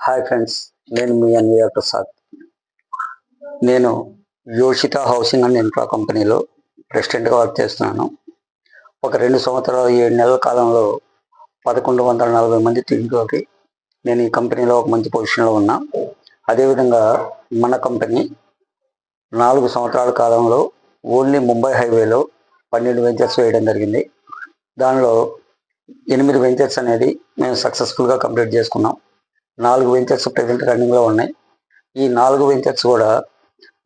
Hi friends, నేను మీ అన్వయ ప్రసాద్. నేను యోషిత housing and infra కంపెనీలో ప్రెసిడెంట్గా వర్క్ చేస్తున్నాను. ఒక 2 సంవత్సరాలు 7 నెలల కాలంలో 1140 మంది టీంతోటి నేను ఈ కంపెనీలో ఒక మంచి పొజిషన్లో ఉన్నా. అదేవిధంగా మన కంపెనీ 4 సంవత్సరాల కాలంలో ఓన్లీ ముంబై హైవేలో 12 వెంచర్స్ వేయడం జరిగింది. దానిలో 8 వెంచర్స్ అనేది మేము సక్సెస్ఫుల్గా కంప్లీట్ చేసుకున్నాం. 4 వెంచర్స్ ప్రజెంట్ రన్నింగ్లో ఉన్నాయి. ఈ 4 వెంచర్స్ కూడా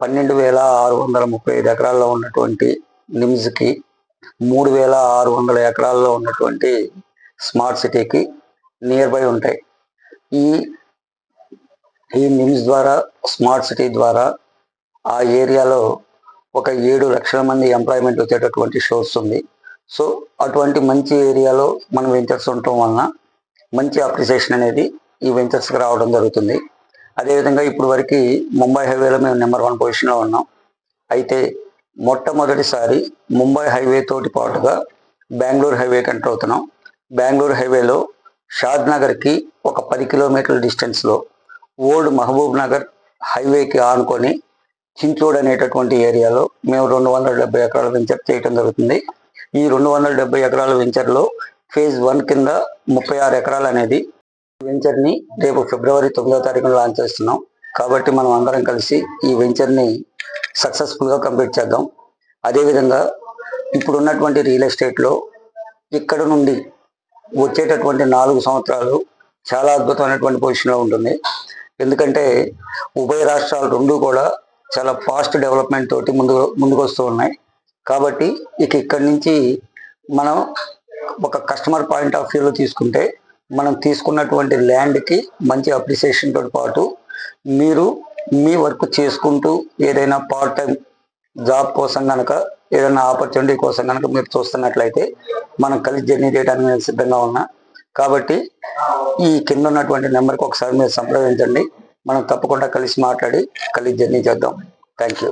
12,635 ఎకరాల్లో ఉన్నటువంటి నిమ్స్కి, 3,600 ఎకరాల్లో ఉన్నటువంటి స్మార్ట్ సిటీకి నియర్ బై ఉంటాయి. ఈ నిమ్స్ ద్వారా, స్మార్ట్ సిటీ ద్వారా ఆ ఏరియాలో ఒక 7 లక్షల మంది ఎంప్లాయ్మెంట్ వచ్చేటటువంటి సోర్స్ ఉంది. సో అటువంటి మంచి ఏరియాలో మనం వెంచర్స్ ఉండటం వలన మంచి అప్రిసియేషన్ అనేది ఈ వెంచర్స్కి రావడం జరుగుతుంది. అదేవిధంగా ఇప్పుడు వరకు ముంబై హైవేలో మేము నెంబర్ 1 పొజిషన్లో ఉన్నాం. అయితే మొట్టమొదటిసారి ముంబై హైవే తోటి పాటుగా బెంగళూరు హైవేకి ఎంటర్ అవుతున్నాం. బెంగళూరు హైవేలో షాద్ నగర్కి ఒక 10 కిలోమీటర్ల డిస్టెన్స్లో ఓల్డ్ మహబూబ్ నగర్ హైవేకి ఆనుకొని చించోడ్ అనేటటువంటి ఏరియాలో మేము 270 ఎకరాల వెంచర్ చేయడం జరుగుతుంది. ఈ 270 ఎకరాల వెంచర్లో ఫేజ్ 1 కింద 36 ఎకరాలు అనేది వెంచర్ని రేపు ఫిబ్రవరి 9వ తారీఖున లాంచ్ చేస్తున్నాం. కాబట్టి మనం అందరం కలిసి ఈ వెంచర్ని సక్సెస్ఫుల్గా కంప్లీట్ చేద్దాం. అదేవిధంగా ఇప్పుడు ఉన్నటువంటి రియల్ ఎస్టేట్లో ఇక్కడ నుండి వచ్చేటటువంటి 4 సంవత్సరాలు చాలా అద్భుతమైనటువంటి పొజిషన్లో ఉంటుంది. ఎందుకంటే ఉభయ రాష్ట్రాలు రెండు కూడా చాలా ఫాస్ట్ డెవలప్మెంట్ తోటి ముందుకు వస్తూ ఉన్నాయి. కాబట్టి ఇక్కడి నుంచి మనం ఒక కస్టమర్ పాయింట్ ఆఫ్ వ్యూలో తీసుకుంటే మనం తీసుకున్నటువంటి ల్యాండ్కి మంచి అప్రిసియేషన్తో పాటు మీరు మీ వర్క్ చేసుకుంటూ ఏదైనా పార్ట్ టైం జాబ్ కోసం కనుక, ఏదైనా ఆపర్చునిటీ కోసం కనుక మీరు చూస్తున్నట్లయితే మనం కలిసి జర్నీ చేయడానికి నేను సిద్ధంగా ఉన్నా. కాబట్టి ఈ కింద ఉన్నటువంటి నెంబర్కి ఒకసారి మీరు సంప్రదించండి. మనం తప్పకుండా కలిసి మాట్లాడి కలిసి జర్నీ చేద్దాం. Thank you.